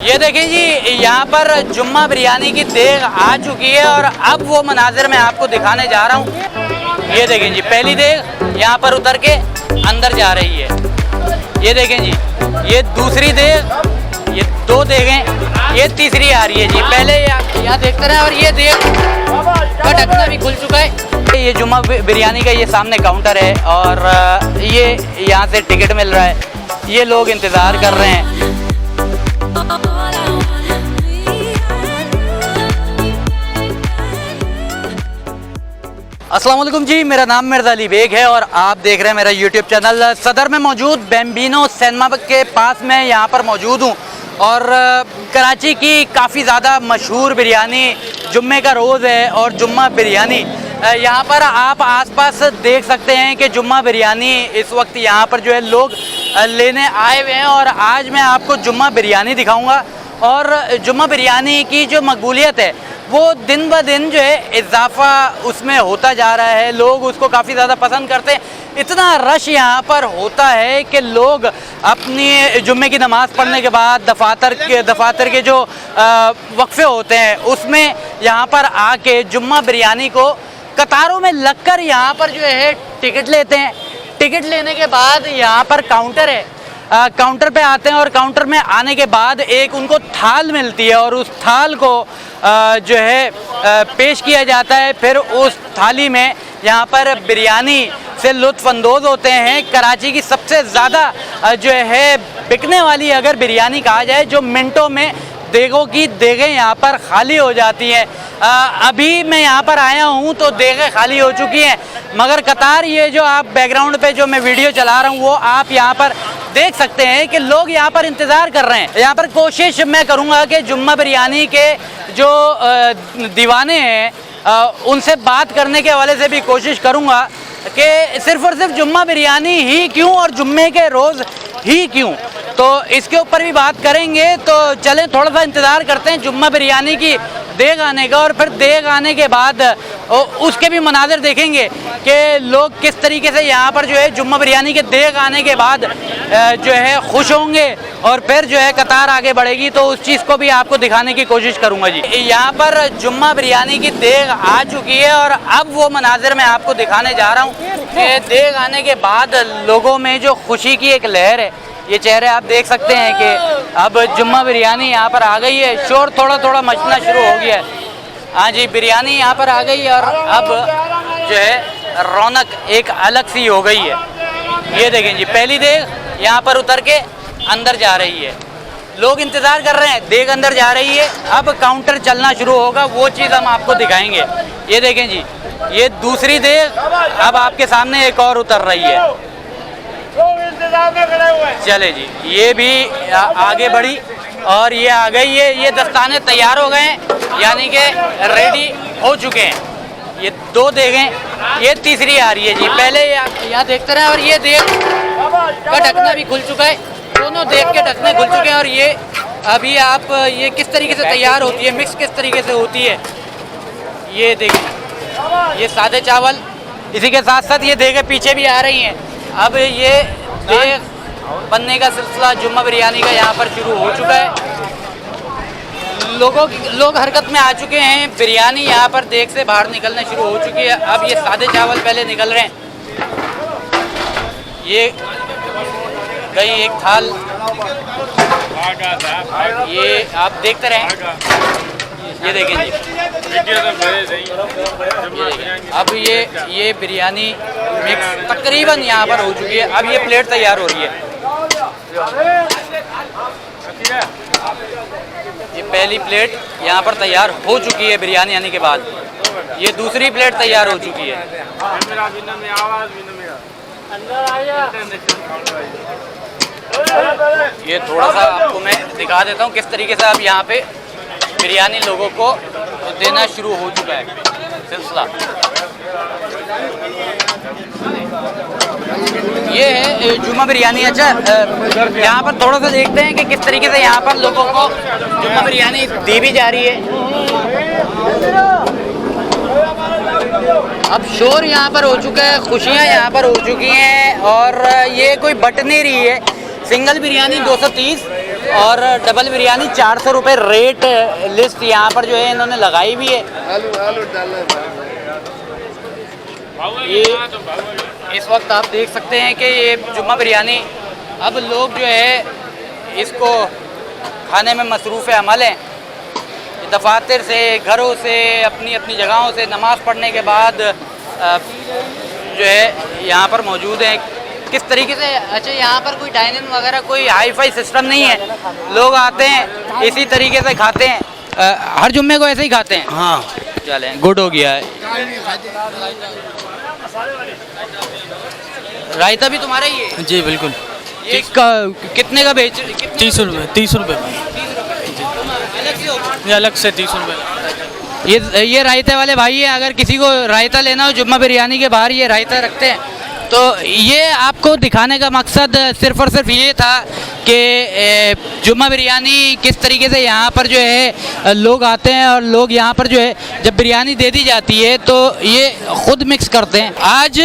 ये देखिए जी, यहाँ पर जुम्मा बिरयानी की देग आ चुकी है और अब वो मनाजिर मैं आपको दिखाने जा रहा हूँ। ये देखें जी, पहली देग यहाँ पर उतर के अंदर जा रही है। ये देखें जी, ये दूसरी देग, ये दो देगें, ये तीसरी आ रही है जी। पहले यहाँ देखते रहे और ये देग का ढक्कना भी खुल चुका है। ये जुम्मा बिरयानी का ये सामने काउंटर है और ये यहाँ से टिकट मिल रहा है। ये लोग इंतज़ार कर रहे हैं। अस्सलाम वालेकुम जी, मेरा नाम मिर्ज़ा अली बेग है और आप देख रहे हैं मेरा यूट्यूब चैनल। सदर में मौजूद बैम्बिनो सिनेमा के पास मैं यहाँ पर मौजूद हूँ और कराची की काफ़ी ज़्यादा मशहूर बिरयानी जुम्मे का रोज़ है और जुम्मा बिरयानी यहाँ पर आप आसपास देख सकते हैं कि जुम्मा बिरयानी इस वक्त यहाँ पर जो है लोग लेने आए हुए हैं और आज मैं आपको जुम्मा बिरयानी दिखाऊंगा। और जुम्मा बिरयानी की जो मकबूलियत है वो दिन ब दिन जो है इजाफा उसमें होता जा रहा है। लोग उसको काफ़ी ज़्यादा पसंद करते हैं। इतना रश यहाँ पर होता है कि लोग अपनी जुम्मे की नमाज़ पढ़ने के बाद दफातर के जो वक्फे होते हैं उसमें यहाँ पर आके जुम्मा बिरयानी को कतारों में लगकर यहाँ पर जो है टिकट लेते हैं। टिकट लेने के बाद यहाँ पर काउंटर है, काउंटर पे आते हैं और काउंटर में आने के बाद एक उनको थाल मिलती है और उस थाल को जो है पेश किया जाता है। फिर उस थाली में यहाँ पर बिरयानी से लुत्फ़अंदोज़ होते हैं। कराची की सबसे ज़्यादा जो है बिकने वाली अगर बिरयानी कहा जाए, जो मिनटों में देगों की देगें यहाँ पर खाली हो जाती हैं। अभी मैं यहाँ पर आया हूँ तो देगें खाली हो चुकी हैं, मगर कतार ये जो आप बैकग्राउंड पे जो मैं वीडियो चला रहा हूँ वो आप यहाँ पर देख सकते हैं कि लोग यहाँ पर इंतज़ार कर रहे हैं। यहाँ पर कोशिश मैं करूँगा कि जुम्मा बिरयानी के जो दीवाने हैं उनसे बात करने के हवाले से भी कोशिश करूँगा कि सिर्फ़ और सिर्फ जुम्मा बिरयानी ही क्यों और जुम्मे के रोज़ ही क्यों, तो इसके ऊपर भी बात करेंगे। तो चलें थोड़ा सा इंतज़ार करते हैं जुम्मा बिरयानी की देग आने का और फिर देग आने के बाद उसके भी मनाज़िर देखेंगे कि लोग किस तरीके से यहाँ पर जो है जुम्मा बिरयानी के देग आने के बाद जो है खुश होंगे और फिर जो है कतार आगे बढ़ेगी। तो उस चीज़ को भी आपको दिखाने की कोशिश करूँगा जी। यहाँ पर जुम्मा बिरयानी की देग आ चुकी है और अब वो मनाज़िर मैं आपको दिखाने जा रहा हूँ कि देग आने के बाद लोगों में जो खुशी की एक लहर है, ये चेहरे आप देख सकते हैं कि अब जुम्मा बिरयानी यहाँ पर आ गई है। शोर थोड़ा थोड़ा मचना शुरू हो गया है। हाँ जी, बिरयानी यहाँ पर आ गई है और अब जो है रौनक एक अलग सी हो गई है। ये देखें जी, पहली देग यहाँ पर उतर के अंदर जा रही है। लोग इंतज़ार कर रहे हैं, देग अंदर जा रही है। अब काउंटर चलना शुरू होगा, वो चीज़ हम आपको दिखाएंगे। ये देखें जी, ये दूसरी देग अब आपके सामने एक और उतर रही है। चले जी, ये भी आगे बढ़ी और ये आ गई है। ये दस्ताने तैयार हो गए हैं, यानी कि रेडी हो चुके हैं। ये दो देगें, ये तीसरी आ रही है जी। पहले यहाँ देखते रहे और ये देग का ढक्कना भी खुल चुका है। दोनों देग के ढक्कने खुल चुके हैं और ये अभी आप ये किस तरीके से तैयार होती है, मिक्स किस तरीके से होती है, ये देखिए। ये सादे चावल, इसी के साथ साथ ये देगें पीछे भी आ रही हैं। अब ये देग बनने का सिलसिला जुम्मा बिरयानी का यहाँ पर शुरू हो चुका है। लोग हरकत में आ चुके हैं। बिरयानी यहाँ पर देग से बाहर निकलने शुरू हो चुकी है। अब ये सादे चावल पहले निकल रहे हैं। ये गई एक थाल, ये आप देखते रहें। ये देखें जी, अब ये बिरयानी मिक्स तकरीबन यहाँ पर हो चुकी है। अब ये प्लेट तैयार हो रही है। ये पहली प्लेट यहाँ पर तैयार हो चुकी है बिरयानी आने के बाद। ये दूसरी प्लेट तैयार हो चुकी है। ये थोड़ा सा आपको मैं दिखा देता हूँ किस तरीके से अब यहाँ पे बिरयानी लोगों को देना शुरू हो चुका है सिलसिला। ये है जुम्मा बिरयानी। अच्छा, यहाँ पर थोड़ा सा देखते हैं कि किस तरीके से यहाँ पर लोगों को जुम्मा बिरयानी दी भी जा रही है। अब शोर यहाँ पर हो चुका है, खुशियाँ यहाँ पर हो चुकी हैं और ये कोई बट नहीं रही है। सिंगल बिरयानी 230 और डबल बिरयानी 400 रुपये रेट लिस्ट यहाँ पर जो है इन्होंने लगाई हुई है। ये इस वक्त आप देख सकते हैं कि ये जुम्मा बिरयानी अब लोग जो है इसको खाने में मसरूफ़ अमल हैं। दफातर से, घरों से, अपनी अपनी जगहों से नमाज़ पढ़ने के बाद जो है यहाँ पर मौजूद हैं। किस तरीके से, अच्छा यहाँ पर कोई डाइनिंग वगैरह कोई हाई फाई सिस्टम नहीं है, लोग आते हैं इसी तरीके से खाते हैं। हर जुम्मे को ऐसे ही खाते हैं? हाँ चलें, गुड हो गया है। रायता भी तुम्हारा ही है? जी बिल्कुल। ये कितने का बेच? 30 रुपये। 30 रुपये ये अलग से 30 रुपये। ये रायते वाले भाई है, अगर किसी को रायता लेना हो जुम्मा बिरयानी के बाहर ये रायता रखते हैं। तो ये आपको दिखाने का मकसद सिर्फ़ और सिर्फ ये था कि जुम्मा बिरयानी किस तरीके से यहाँ पर जो है लोग आते हैं और लोग यहाँ पर जो है जब बिरयानी दे दी जाती है तो ये ख़ुद मिक्स करते हैं। आज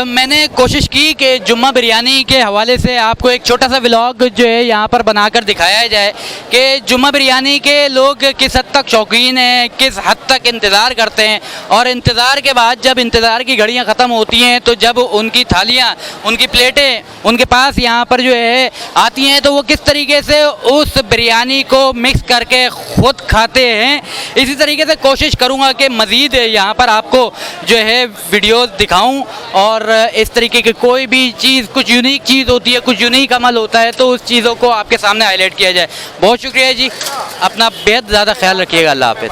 मैंने कोशिश की कि जुम्मा बिरयानी के हवाले से आपको एक छोटा सा व्लॉग जो है यहाँ पर बनाकर दिखाया जाए कि जुम्मा बिरयानी के लोग किस हद तक शौकीन हैं, किस हद तक इंतज़ार करते हैं, और इंतज़ार के बाद जब इंतज़ार की घड़ियाँ ख़त्म होती हैं तो जब उनकी थालियाँ, उनकी प्लेटें उनके पास यहाँ पर जो है आती हैं तो वो किस तरीके से उस बिरयानी को मिक्स करके ख़ुद खाते हैं। इसी तरीके से कोशिश करूँगा कि मज़ीद यहाँ पर आपको जो है वीडियोस दिखाऊं और इस तरीके की कोई भी चीज़, कुछ यूनिक चीज़ होती है, कुछ यूनिक अमल होता है तो उस चीज़ों को आपके सामने हाईलाइट किया जाए। बहुत शुक्रिया जी, अपना बेहद ज़्यादा ख्याल रखिएगा। अल्लाह हाफ़िज़।